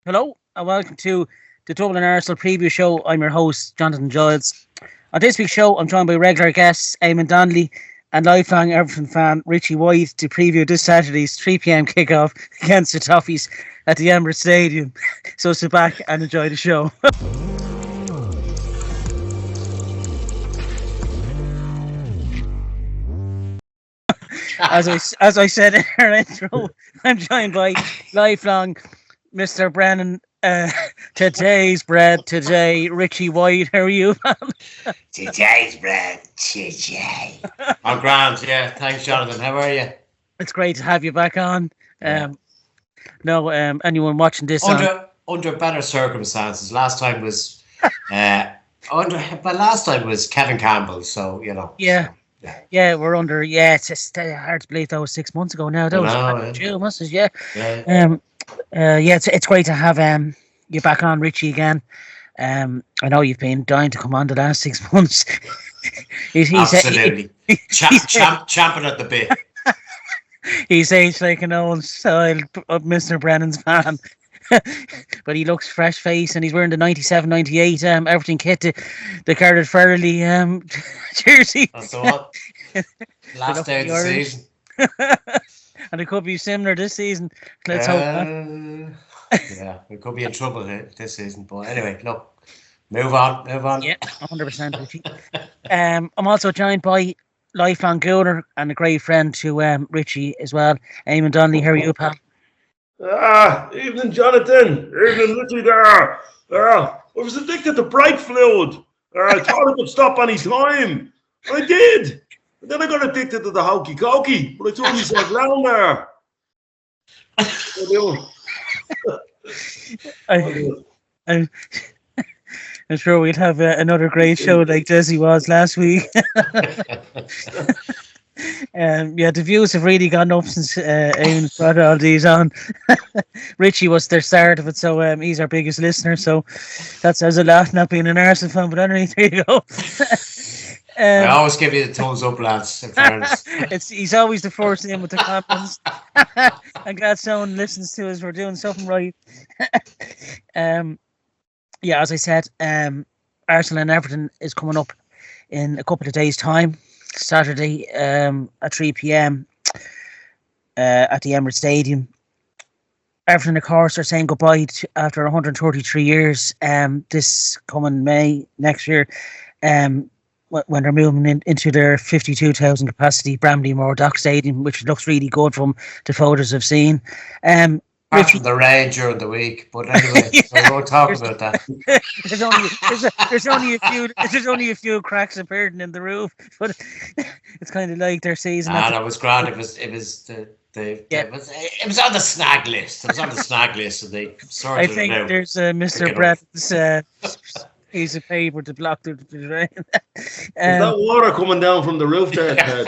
Hello and welcome to the Dublin Arsenal preview show. I'm your host, Jonathan Giles. On this week's show, I'm joined by regular guests EAMONN Donnelly and lifelong Everton fan Richie White to preview this Saturday's 3 p.m. kickoff against the Toffees at the Emirates Stadium. So sit back and enjoy the show. As I said in our intro, I'm joined by lifelong Mr. Brennan. Today's bread today, Richie White. How are you, man? Today's bread today. I'm grand, yeah. Thanks, Jonathan. How are you? It's great to have you back on. Anyone watching this under better circumstances. Last time was last time was Kevin Campbell, so you know. Yeah. Yeah, we're under. Yeah, it's just hard to believe that was 6 months ago now. That was June, wasn't it? Yeah. It's great to have you back on, Richie, again. I know you've been dying to come on the last 6 months. Absolutely. Champing at the bit. He's aged like an old style of Mr. Brennan's fan. But he looks fresh face and he's wearing the 97-98 Everton kit, the Carter Farrelly jersey. That's the one. Last day of the season. And it could be similar this season. Let's hope not. Yeah, we could be in trouble this season. But anyway, look, move on. Yeah, 100%. Richie. I'm also joined by lifelong Gooner and a great friend to Richie as well. EAMONN Donnelly, how are you, pal? Evening, Jonathan. Evening, Richie there. I was addicted to bright fluid. I thought it would stop any time. I did. And then I got addicted to the hokey cokey. But I told myself round there. I'm sure we'd have another great show like Jesse was last week. The views have really gone up since Eamon brought all these on. Richie was their start of it, so he's our biggest listener. So that says a lot, not being an Arsenal fan, but anyway, there you go. I always give you the thumbs up, lads. In fairness. He's always the first in with the comments. I'm glad someone listens to us. We're doing something right. As I said, Arsenal and Everton is coming up in a couple of days' time. Saturday at 3 p.m. At the Emirates Stadium. Everton, of course, are saying goodbye after 133 years this coming May next year when they're moving into their 52,000 capacity Bramley-Moore Dock Stadium, which looks really good from the photos I've seen. Apart from the rain during the week, but anyway, we won't talk about that. There's only a few cracks appearing in the roof, but it's kind of like their season. And it was grand. It was it was on the snag list. It was on the snag list, and they sorted I think it out. There's Mr. Brett's piece of paper to block the rain. Is that water coming down from the roof there, Ted?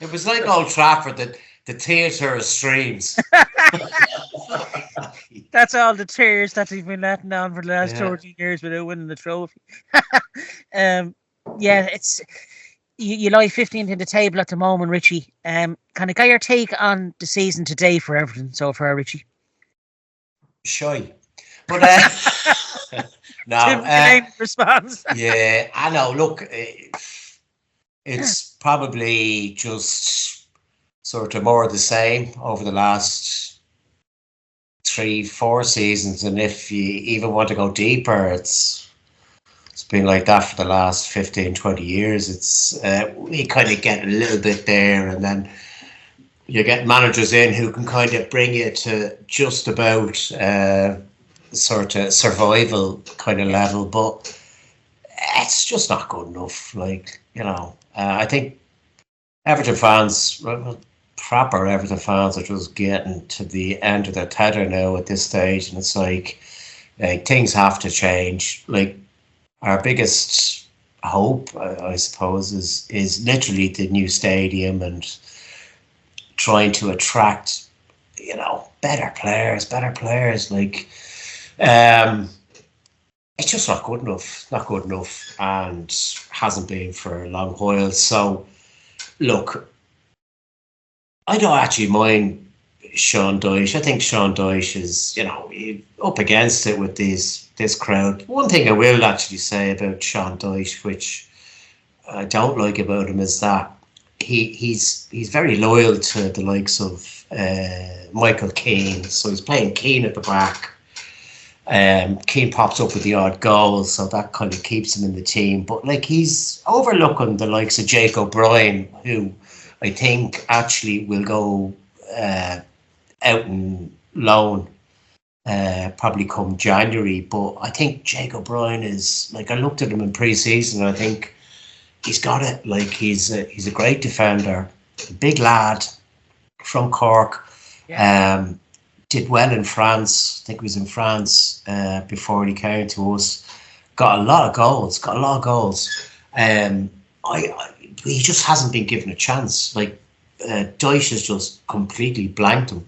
It was like Old Trafford, the theatre of streams. That's all the tears that they've been letting down for the last 30 years without winning the trophy. It's you lie 15th in the table at the moment, Richie. Can I get your take on the season today for Everton so far, Richie? Shy. But no. Response. Yeah, I know. Look, it's probably just sort of more of the same over the last 3-4 seasons, and if you even want to go deeper, it's been like that for the last 15-20 years. It's we kind of get a little bit there, and then you get managers in who can kind of bring you to just about sort of survival kind of level, but it's just not good enough. Like, you know, I think Everton fans, proper Everton fans, are just getting to the end of their tether now at this stage, and it's like things have to change. Like, our biggest hope, I suppose, is literally the new stadium and trying to attract, you know, better players. Like, it's just not good enough, and hasn't been for a long while. So, look, I don't actually mind Sean Dyche. I think Sean Dyche is, up against it with this crowd. One thing I will actually say about Sean Dyche, which I don't like about him, is that he's very loyal to the likes of Michael Keane. So he's playing Keane at the back. Keane pops up with the odd goal, so that kind of keeps him in the team. But he's overlooking the likes of Jake O'Brien, who I think actually will go out in loan probably come January. But I think Jake O'Brien is, I looked at him in pre-season and I think he's got it. He's a great defender, a big lad from Cork. Yeah. Did well in France. I think he was in France before he came to us. Got a lot of goals. He just hasn't been given a chance. Dyche has just completely blanked him.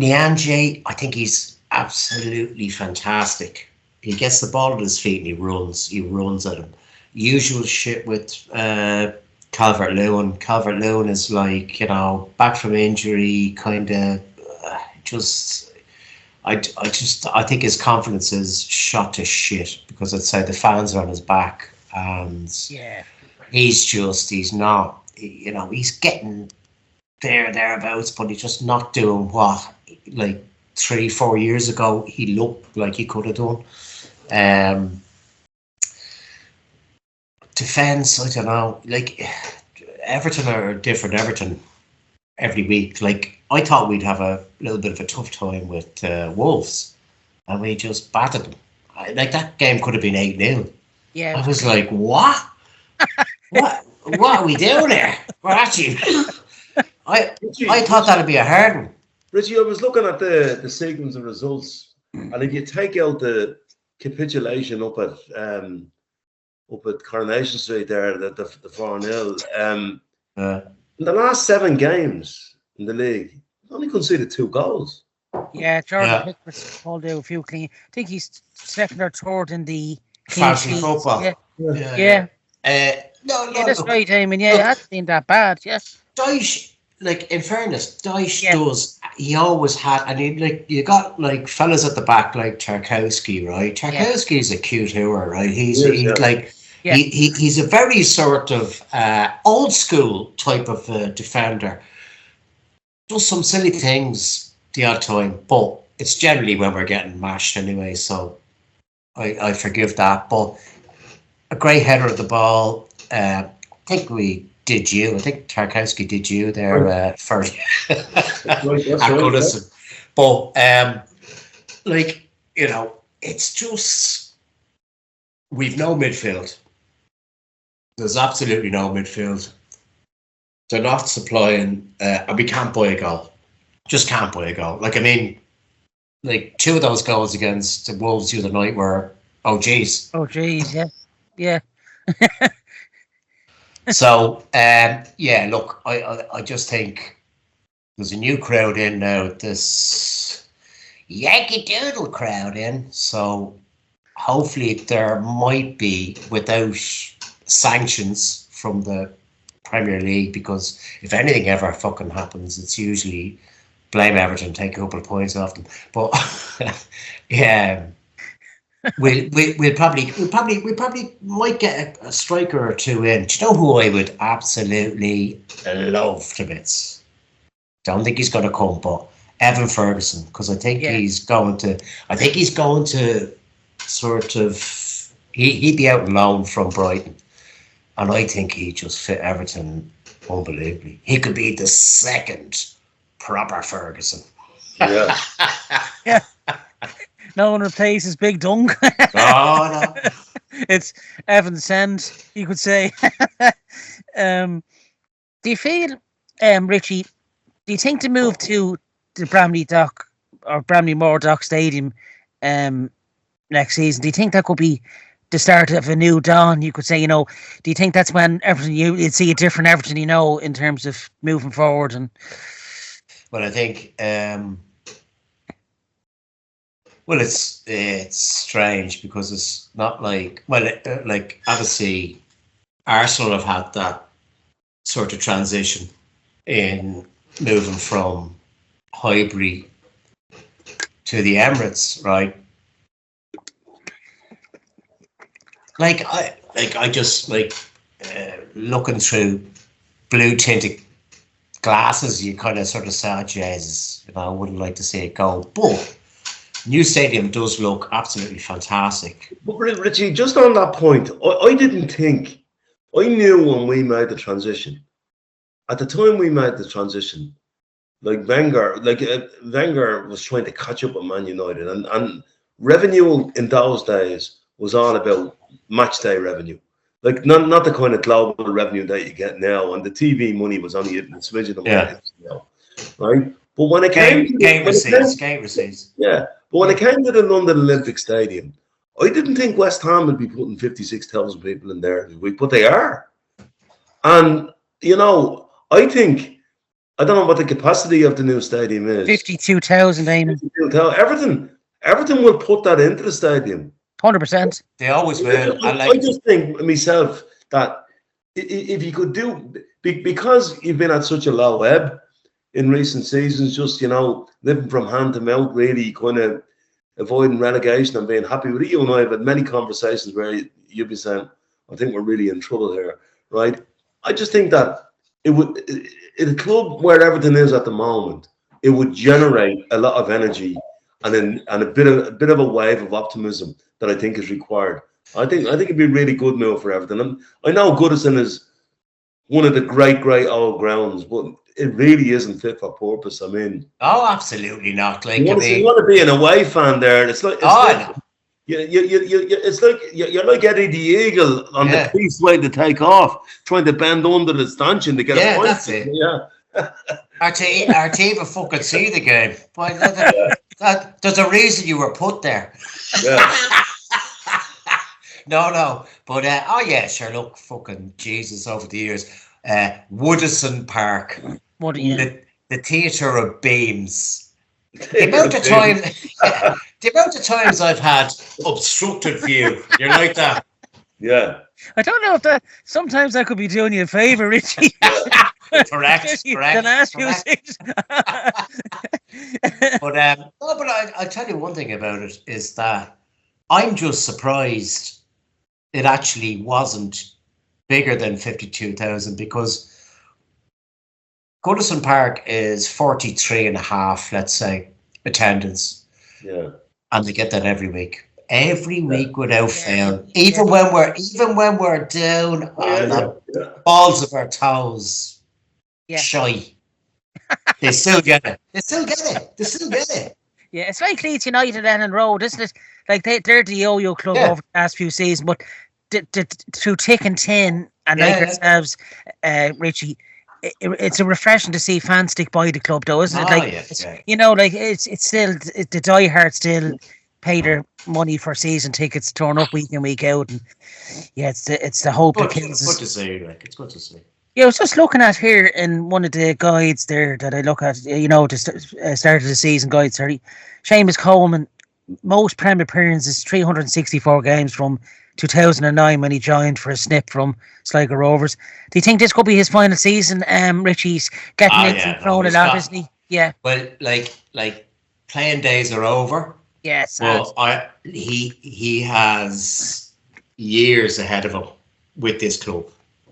Niange, I think he's absolutely fantastic. He gets the ball at his feet and he runs. He runs at him. Usual shit with Calvert-Lewin. Calvert-Lewin is back from injury, kind of I think his confidence is shot to shit because I'd say the fans are on his back and he's not, he's getting thereabouts, but he's just not doing what 3-4 years ago he looked like he could have done. Defense, I don't know. Everton are different. Everton every week. I thought we'd have a little bit of a tough time with Wolves, and we just battered them. That game could have been 8-0. Yeah. I was like, what? What are we doing here? We're actually. I thought that'd be a hard one. Richie, I was looking at the sequence of results, and if you take out the capitulation up at Coronation Street there, the 4-0. In the last 7 games in the league, only conceded 2 goals. Yeah, Jordan Pickford's pulled out a few clean. I think he's second or third in the fantasy football. Yeah. That's right. I mean, it hasn't been that bad. Yes. Dyche, in fairness, Dyche does. He always had, and you got fellas at the back like Tarkowski, right? Tarkowski's a cute hooer, right? He's a very sort of old school type of defender. Does some silly things the odd time, but it's generally when we're getting mashed anyway. So I forgive that. But a great header of the ball. I think we did you. I think Tarkowski did you there first. But it's just we've no midfield. There's absolutely no midfield. They're not supplying, and we can't buy a goal. Just can't buy a goal. 2 of those goals against the Wolves the other night were OGs. Yeah. So, look, I just think there's a new crowd in now, this Yankee Doodle crowd in. So, hopefully there might be, without sanctions from the Premier League, because if anything ever fucking happens, it's usually blame Everton, take a couple of points off them. But, we'll probably might get a striker or 2 in. Do you know who I would absolutely love to bits? Don't think he's going to come, but Evan Ferguson, because I think he's going to. I think he's going to sort of. He'd be out on loan from Brighton, and I think he just fit Everton unbelievably. He could be the second proper Ferguson. Yeah. Yeah. No one replaces Big Dunk. Oh, no. It's Evan Send, you could say. Do you feel, Richie, do you think the move to the Bramley Dock or Bramley Moore Dock Stadium next season, do you think that could be the start of a new dawn? You could say, do you think that's when Everton, you'd see a different Everton, in terms of moving forward? And well, I think... Well, it's strange because it's not obviously Arsenal have had that sort of transition in moving from Highbury to the Emirates, right? I just looking through blue tinted glasses, you kind of sort of say, oh, Jesus, I wouldn't like to see it go. But new stadium does look absolutely fantastic. But Richie, just on that point, I didn't think, I knew when we made the transition, at the time we made the transition, Wenger was trying to catch up with Man United, and revenue in those days was all about match day revenue. Not the kind of global revenue that you get now, and the TV money was only a smidge of the money now, right? But when it came to game receipts. Yeah, but when it came to the London Olympic Stadium, I didn't think West Ham would be putting 56,000 people in there, but they are. And I think, I don't know what the capacity of the new stadium is. 52,000, Eamon. Everton will put that into the stadium. 100%. They always will. I just think myself that if you could do, because you've been at such a low ebb in recent seasons, just living from hand to mouth, really kind of avoiding relegation and being happy with it. You and I have had many conversations where you'd be saying, I think we're really in trouble here, right? I just think that it would, in a club where Everton is at the moment, it would generate a lot of energy and a bit of a wave of optimism that I think is required. I think it'd be a really good move for Everton. And I know Goodison is one of the great old grounds, but it really isn't fit for purpose. I mean, oh, absolutely not. You want to be an away fan there. It's like you're like Eddie the Eagle on the piece waiting to take off, trying to bend under the stanchion to get a point. That's it. Yeah. Our team will fucking see the game. But there's a reason you were put there. Yeah. No. But sure. Look, fucking Jesus, over the years, Woodison Park, the theatre of beams. The amount of times I've had obstructed view. You're like that. Yeah. I don't know if that. Sometimes that could be doing you a favour, Richie. Correct. The last few seasons. But I'll tell you one thing about it is that I'm just surprised it actually wasn't bigger than 52,000, because Goodison Park is 43.5, let's say, attendance. Yeah. And they get that every week. Every week without fail. Even when we're down on the balls of our toes, shy. They still get it. Yeah, it's like Leeds United and Road, isn't it? Like they're the yo-yo club over the last few seasons, but through thick and thin, and ourselves, Richie, it's a refreshing to see fans stick by the club, though, isn't it? It's still the diehards still pay their money for season tickets, turn up week in, week out, and it's the hope that kills us. It's good to see, it's good to see. Yeah, I was just looking at here in one of the guides there that I look at, the start of the season guide. Sorry, Seamus Coleman, most Premier appearances, 364 games from 2009 when he joined for a snip from Sligo Rovers. Do you think this could be his final season? Richie's getting into thrown a lot, isn't he? Yeah. Well, like playing days are over. Yes. Well, he has years ahead of him with this club.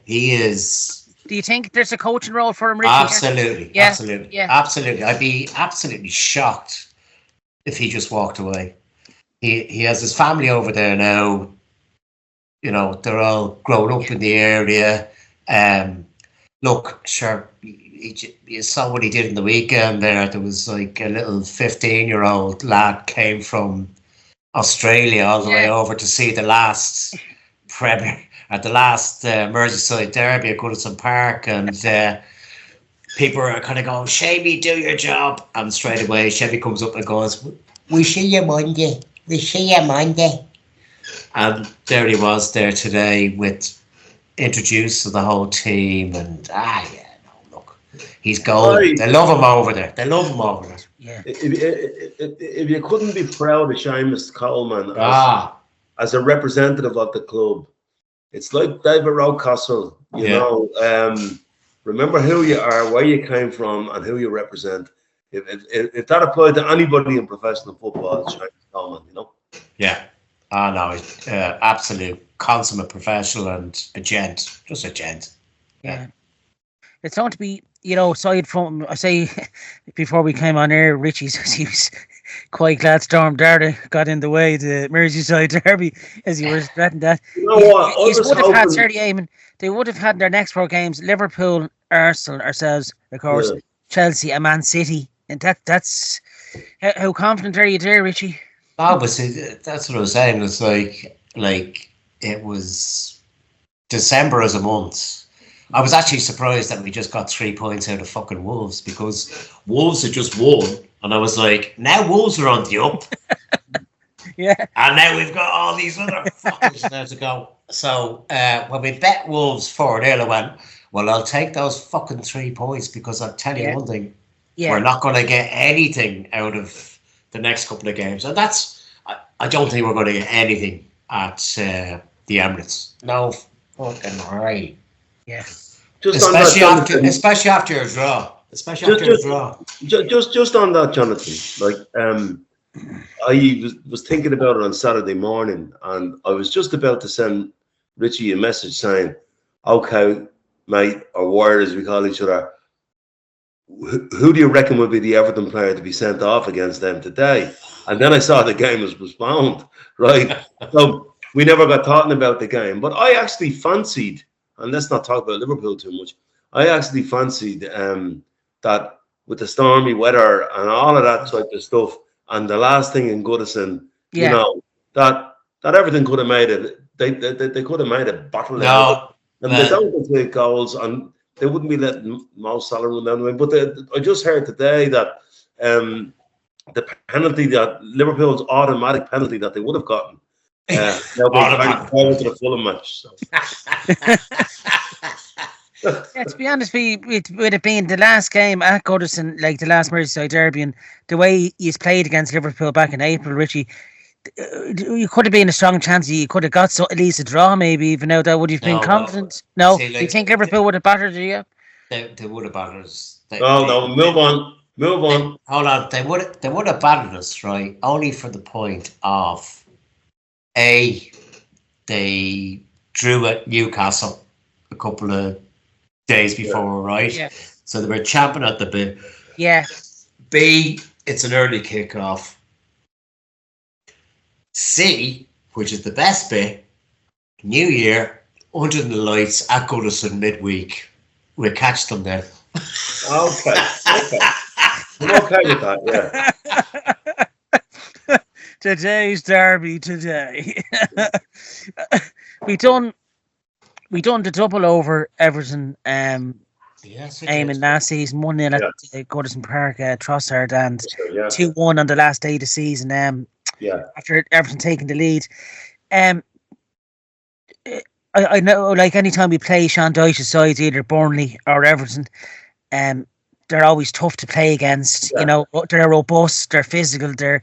He is. Do you think there's a coaching role for him, Richie? Absolutely. I'd be absolutely shocked if he just walked away. He has his family over there now. They're all grown up in the area. Look, sure, you saw what he did in the weekend there. There was like a little 15-year-old lad came from Australia all the way over to see the last Merseyside derby at Goodison Park, and people are kind of going, Shavy, do your job. And straight away, Chevy comes up and goes, we see you Monday. And there he was there today introduced to the whole team, and look, he's golden. They love him over there. Yeah. If you couldn't be proud of Seamus Coleman as a representative of the club, it's like David Rocastle, remember who you are, where you came from, and who you represent. If that applied to anybody in professional football, it's James Coleman, you know. Yeah. No, absolute consummate professional and a gent, just a gent. Yeah. It's going to be, aside from, I say, before we came on air, Richie says he was quite glad Storm Derry got in the way, the Merseyside derby, as he was threatened that. You know what? He would have had 38, and they would have had their next 4 games, Liverpool, Arsenal, ourselves, of course, Chelsea and Man City. And that's, how confident are you there, Richie? No, but see, that's what I was saying. It's like it was December as a month. I was actually surprised that we just got 3 points out of fucking Wolves, because Wolves had just won, and I was like, now Wolves are on the up. Yeah. And now we've got all these other fuckers now to go. So when we bet Wolves 4-0, I went, well, I'll take those fucking 3 points, because I'll tell you one thing, we're not going to get anything out of the next couple of games. And I don't think we're going to get anything at the Emirates. No fucking way. Yeah. Especially after a draw. Just on that, Jonathan. Like, I was thinking about it on Saturday morning, and I was just about to send Richie a message saying, "Okay, mate," or word as we call each other. Who do you reckon would be the Everton player to be sent off against them today? And then I saw the game was postponed. Right, so we never got talking about the game. But I actually fancied. And let's not talk about Liverpool too much. I actually fancied that with the stormy weather and all of that type of stuff, and the last thing in Goodison, that everything could have made it. They could have made a battle. No, and they don't take goals, and they wouldn't be letting Mo Salah run down the way. But I just heard today that the penalty, that Liverpool's automatic penalty that they would have gotten. They'll be back forward to the Fulham match. So. To be honest, it would have been the last game at Goodison, like the last Merseyside derby, and the way he's played against Liverpool back in April, Richie, you could have been a strong chance. You could have got at least a draw, maybe, even out there. Would you have been confident? No, see, you think Liverpool would have battered you? They would have battered us. No, move on. Hold on, they would have battered us, right? Only for the point of. They drew at Newcastle a couple of days before, right? Yeah. So they were champing at the bit. Yeah. B, it's an early kickoff. C, which is the best bit, New Year, under the lights at Goodison midweek. We'll catch them then. Okay. I'm okay with that, yeah. Today's derby today. we done the double over Everton EAMONN last season, 1-0 at Goodison Park, Trossard, and 2-1 on the last day of the season. After Everton taking the lead. I know, like, anytime we play Sean Dyche's sides, either Burnley or Everton, they're always tough to play against. You know, they're robust, they're physical, they're,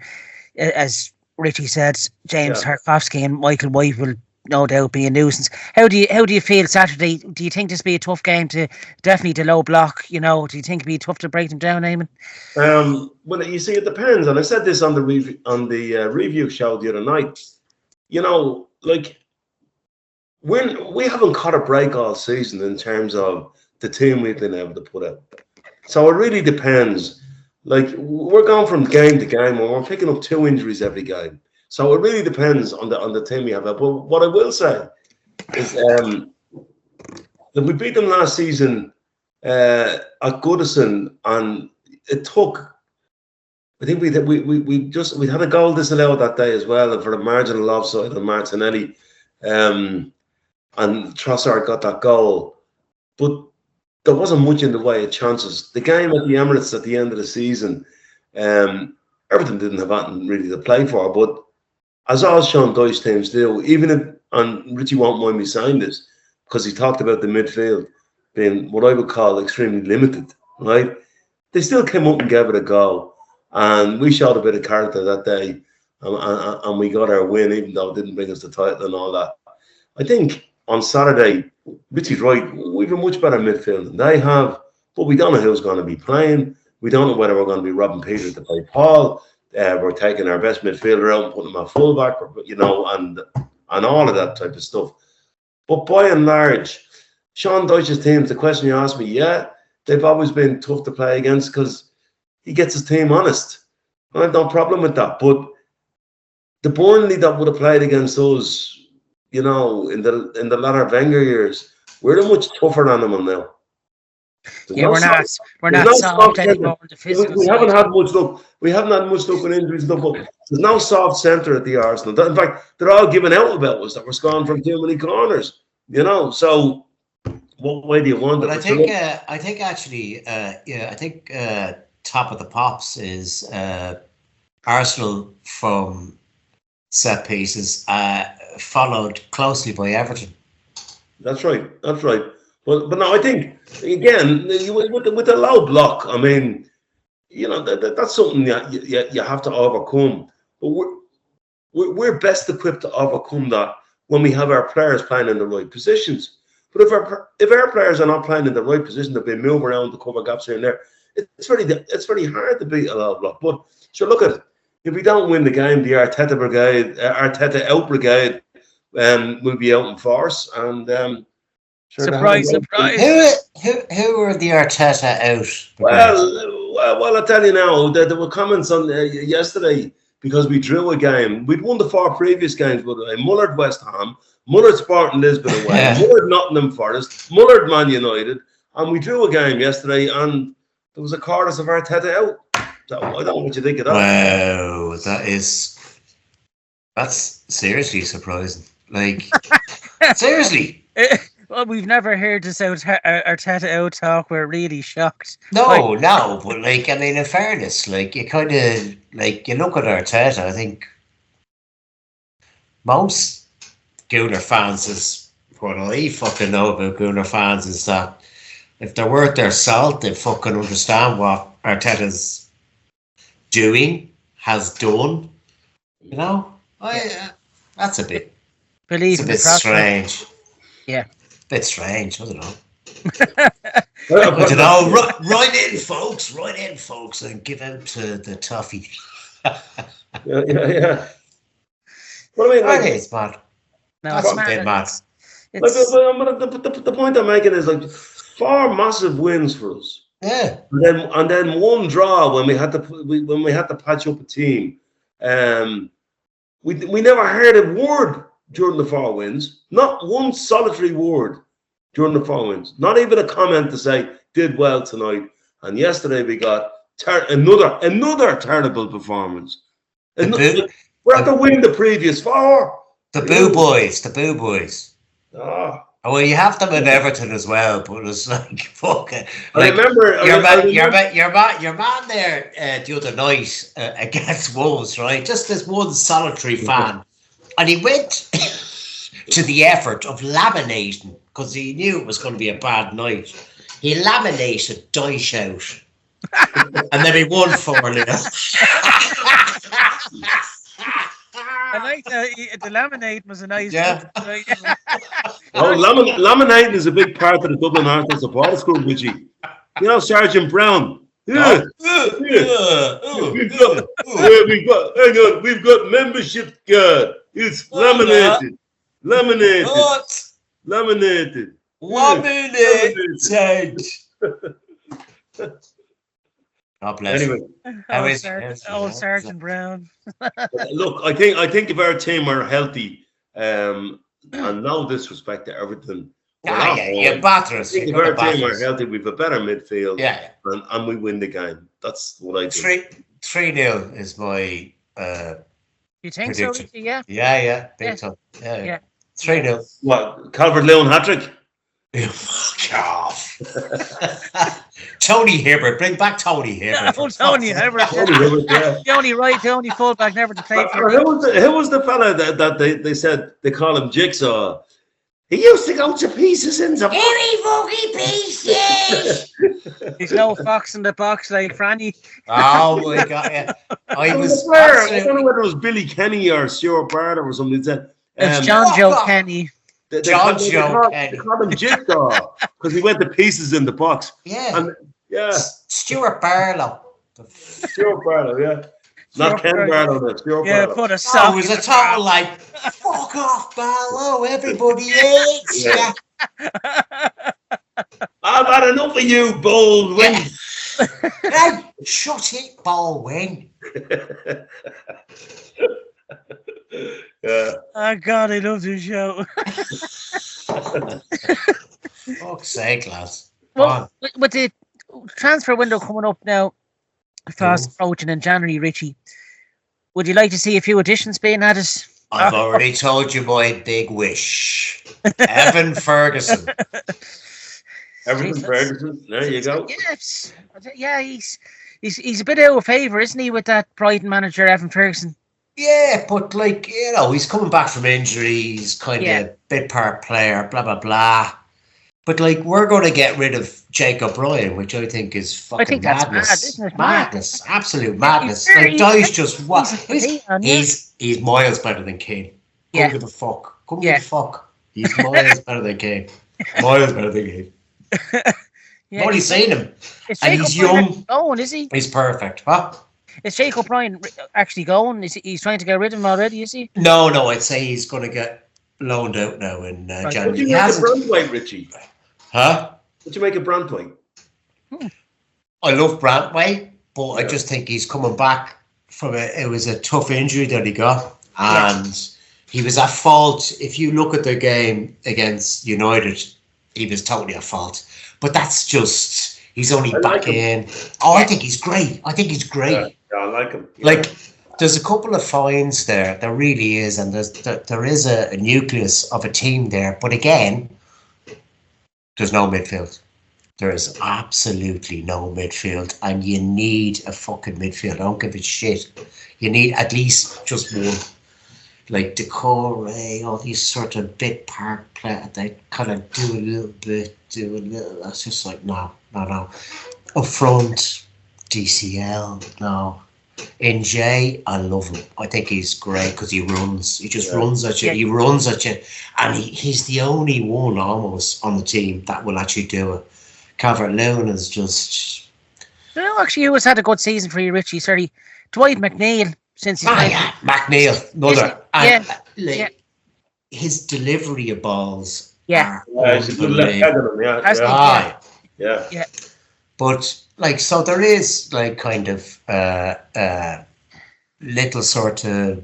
as Richie said, James Tarkowski and Michael White will no doubt be a nuisance. How do you feel Saturday? Do you think this will be a tough game to definitely the low block? You know, do you think it'll be tough to break them down, EAMONN? Well, you see, it depends, and I said this on the review show the other night. You know, like, we haven't caught a break all season in terms of the team we've been able to put out. So it really depends. Like, we're going from game to game, and we're picking up 2 injuries every game. So it really depends on the team we have. But what I will say is that we beat them last season at Goodison, and it took. I think we had a goal disallowed that day as well for a marginal offside on Martinelli, and Trossard got that goal, but there wasn't much in the way of chances. The game at the Emirates at the end of the season, Everton didn't have anything really to play for, but as all Sean Dyche teams do, even if, and Richie won't mind me saying this, because he talked about the midfield being what I would call extremely limited, right? They still came up and gave it a go, and we showed a bit of character that day, and we got our win, even though it didn't bring us the title and all that. I think on Saturday, Richie's right. We've a much better midfield than they have, but we don't know who's going to be playing. We don't know whether we're going to be robbing Peter to play Paul. We're taking our best midfielder out and putting him at fullback, and all of that type of stuff. But by and large, Sean Dyche's teams, the question you asked me, yeah, they've always been tough to play against because he gets his team honest. I have no problem with that. But the Burnley that would have played against us, in the latter Wenger years, we're much tougher than them now. We're not soft anymore. We haven't had much luck. We haven't had much luck with injuries and stuff. But there's no soft centre at the Arsenal. In fact, they're all giving out about us that we're scoring from too many corners. So what way do you want it? I think actually, top of the pops is Arsenal from set pieces, followed closely by Everton. That's right. But no, I think again with the low block. I mean, that's something that you have to overcome. But we're best equipped to overcome that when we have our players playing in the right positions. But if our players are not playing in the right position, they've been moving around to cover gaps here and there. It's very hard to beat a low block. But sure, look at it. If we don't win the game, the Arteta out brigade, will be out in force and. Surprise! Who were the Arteta out? Well, I tell you now, there were comments on yesterday because we drew a game. We'd won the 4 previous games, but Mullard West Ham, Mullard Sporting Lisbon away, Mullard Nottingham Forest, Mullard Man United, and we drew a game yesterday, and there was a chorus of Arteta out. So I don't know what you think of that. Wow, that's seriously surprising. Like, seriously. Well, we've never heard this Arteta out talk. We're really shocked. No, but in fairness, you kind of you look at Arteta. I think most Gooner fans is what I fucking know about Gooner fans is that if they're worth their salt, they fucking understand what Arteta's has done. That's a bit. It's a bit strange. Yeah. Bit strange, I don't know. I don't know. Write in, folks, and give out to the Toffee. yeah. What I mean, it's mad. No, That's it's a bit mad. The point I'm making is 4 massive wins for us. Yeah. And then 1 draw when we had to patch up a team. We never heard a word during the 4 wins. Not one solitary word during the 4 wins. Not even a comment to say, did well tonight. And yesterday we got another terrible performance. We're at the win the previous 4. The Boo Boys. Oh. Well, you have them in Everton as well, but it's fucking. I remember your man there the other night against Wolves, right? Just this one solitary fan. And he went to the effort of laminating, because he knew it was going to be a bad night. He laminated Dyche out. And then he won 4-0. I like the laminate was a nice. Yeah. Laminating is a big part of the Dublin Arsenal supporters group, Richie. Sergeant Brown. Yeah. We've got membership card. It's laminated. Laminated. What? Laminated. Laminated. God bless. Anyway, Sergeant Brown. Look, I think if our team are healthy, and no disrespect to Everton, you batter us. if our team are healthy, we've a better midfield, and we win the game. That's what I think. 3-0 is my You think prediction. so? Yeah. Yeah, big time. Yeah. 3-0. What, Calvert-Lewin hat-trick? Fuck off. Tony Hibbert, bring back Tony Hibbert. Tony Hibbert. The only fullback never to play for. Who was the fella that they said they call him Jigsaw? He used to go to pieces in the fucking pieces. He's no fox in the box like Franny. Oh my god! Yeah. I don't know whether it was Billy Kenny or Stuart Barter or something. That said, it's John Joe Kenny. John Joe They Kenny. called him Jigsaw because he went to pieces in the box. Yeah. And yeah, Stuart Barlow. Stuart Barlow, yeah. Not Ken Barlow, no, Stuart Yeah, Barlow. put a Oh, sock it was in a the total like, fuck off, Barlow. Everybody hates you. Yeah. I've had enough of you, Baldwin. Hey, shut it, Baldwin. Yeah. Oh God, I love this show. Fuck's sake, lads. Well, with the transfer window coming up now, fast approaching in January, Richie, would you like to see a few additions being added? I've already told you my big wish. Evan Ferguson. Everton Ferguson, there you go. Yes, yeah, he's a bit out of favour, isn't he, with that Brighton manager Evan Ferguson? Yeah, but like, you know, he's coming back from injury. He's kind of bit part player, blah, blah, blah. But like, we're going to get rid of Jake O'Brien, which I think is fucking madness. That's mad, isn't it? Madness, absolute madness. Like, Dyche just what? He's miles better than Kane. Couldn't give a fuck. Couldn't give a fuck. He's miles better than Kane. Miles better than Kane. I've already seen him, and he's young. Going, is he? He's perfect, huh? Is Jake O'Brien actually going? He's trying to get rid of him already, is he? No, I'd say he's going to get loaned out now in January. What do you make of Brantwaite, Richie? Huh? What do you make of Brantwaite? I love Brantwaite, but I just think he's coming back from it was a tough injury that he got, and he was at fault. If you look at the game against United, he was totally at fault. But that's just, he's only back in. Oh, I think he's great. Yeah, I like him. Yeah. Like, there's a couple of fines there. There really is. And there is a nucleus of a team there. But again, there's no midfield. There is absolutely no midfield. And you need a fucking midfield. I don't give a shit. You need at least just one. Like Decore, all these sort of bit part play, they kind of do a little. That's just like, no. Up front, DCL, no. NJ, I love him. I think he's great because he runs. He just runs at you. He runs at you. And he's the only one almost on the team that will actually do it. Calvert-Lewin is just... No, actually, who has had a good season for you, Richie? Sorry, Dwight McNeil. Since he's McNeil, another. His delivery of balls are he's a good left hand on him, yeah. But like, so there is like kind of little sort of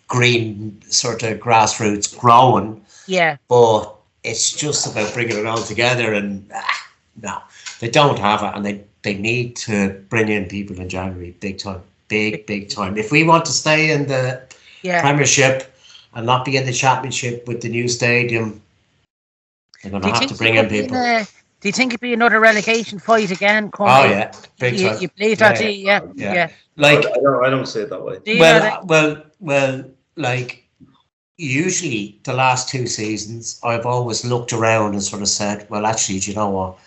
green sort of grassroots growing. Yeah. But it's just about bringing it all together, and no, they don't have it, and they need to bring in people in January, big time. Big time. If we want to stay in the Premiership and not be in the Championship with the new stadium, they're going to have to bring in people. Do you think it'd be another relegation fight again? Big time. You believe that? Yeah. Like, I don't say it that way. Well, like, usually the last 2 seasons, I've always looked around and sort of said, well, actually, do you know what?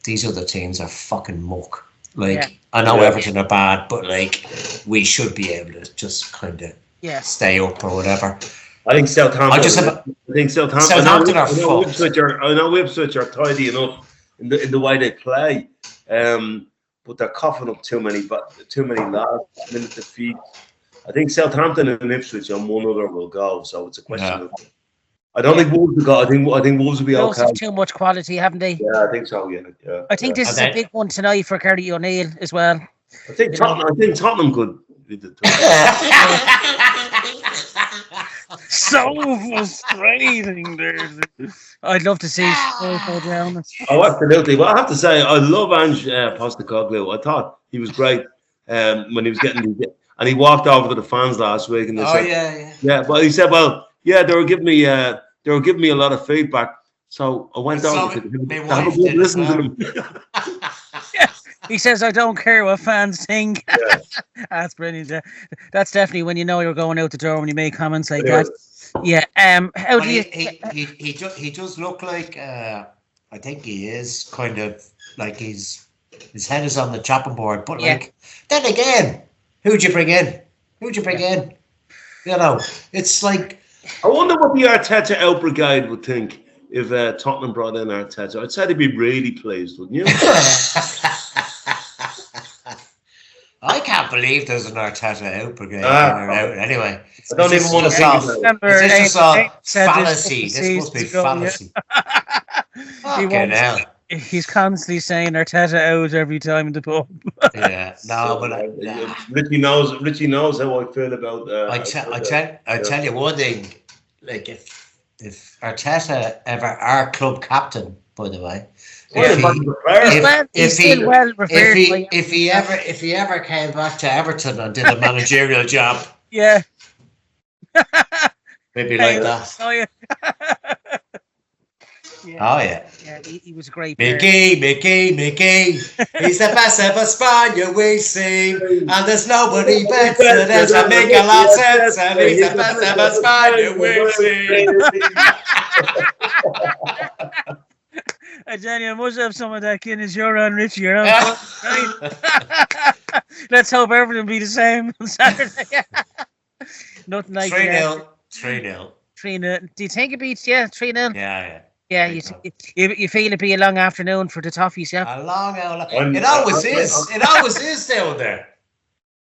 These other teams are fucking muck. Like, I know Everton are bad, but like, we should be able to just kind of stay up or whatever. I think Southampton. Southampton are fucked. I know Ipswich are tidy enough in the way they play, but they're coughing up too many last minute defeats. I think Southampton and Ipswich and one other will go. So it's a question of. I don't think Wolves will go. I think Wolves will be Wolves okay. have too much quality, haven't they? Yeah, I think so. Yeah. I think this is a big one tonight for Gary O'Neill as well. I think Tottenham could. So frustrating. I'd love to see Spurs go down. Oh, absolutely. Well, I have to say, I love Ange Postecoglou. I thought he was great when he was getting and he walked over to the fans last week and they said, yeah. Well, he said, they were giving me a lot of feedback, so I went over to listen to them. He says, I don't care what fans think. That's brilliant. That's definitely when you know you're going out the door when you make comments like that. Yeah. How do you? He does look like. I think he is kind of like his head is on the chopping board. But like then again, who'd you bring in? You know, it's like I wonder what the Arteta out brigade would think if Tottenham brought in Arteta. I'd say they'd be really pleased, wouldn't you? I can't believe there's an Arteta out brigade out anyway. I don't even want to think about it. Is this just all said this fallacy? couple This must be seasons ago, fallacy. He Fucking hell. He's constantly saying Arteta out every time in the pub. Yeah, no, but Richie knows how I feel about. I tell you one thing. Like if Arteta ever our club captain, by the way, if he ever came back to Everton and did a managerial job, yeah, maybe like that. Oh yeah. Oh yeah. Yeah, he was a great player. Mickey. He's the best ever Spaniard we've seen, and there's nobody better than to make a lot of sense. And he's the best ever Spaniard we've seen. I tell you, I must have some of that kid as you're on Richie. You're on right? Let's hope everything will be the same on Saturday. Nothing like 3-0. 3-0. 3-0. Do you think it beats? Yeah, 3-0. Yeah. Yeah, you feel it'd be a long afternoon for the Toffees, yeah? A long. It always is. It always is down there.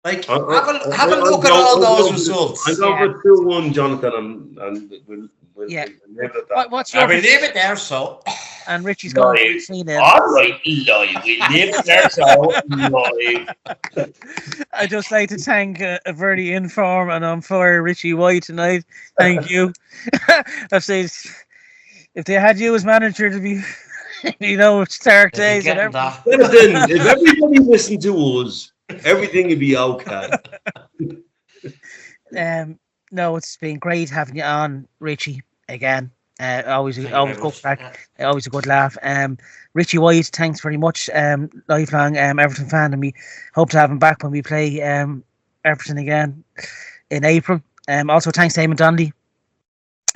Like, have a look at all those results. I'm going for 2-1, Jonathan, and we'll leave it at that. What's your... I will leave it there, so. And Richie's going to see them. All right, live. We leave it there, so live. I'd just like to thank a very informed and on fire Richie White tonight. Thank you. I've said... If they had you as manager to be, it's dark days and everything. Listen, if everybody listened to us, everything would be okay. No, it's been great having you on, Richie, again. Always good back. Always a good laugh. Richie White, thanks very much. Lifelong Everton fan, and we hope to have him back when we play Everton again in April. Also, thanks to Eamon Donnelly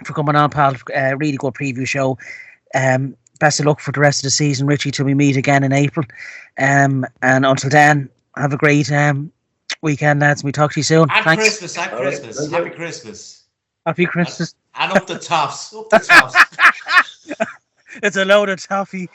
for coming on, pal. Really good preview show. Best of luck for the rest of the season, Richie, till we meet again in April. And until then, have a great weekend, lads. We talk to you soon. And thanks. Christmas. Happy Christmas. Happy Christmas. And up the tops. It's a load of toffee.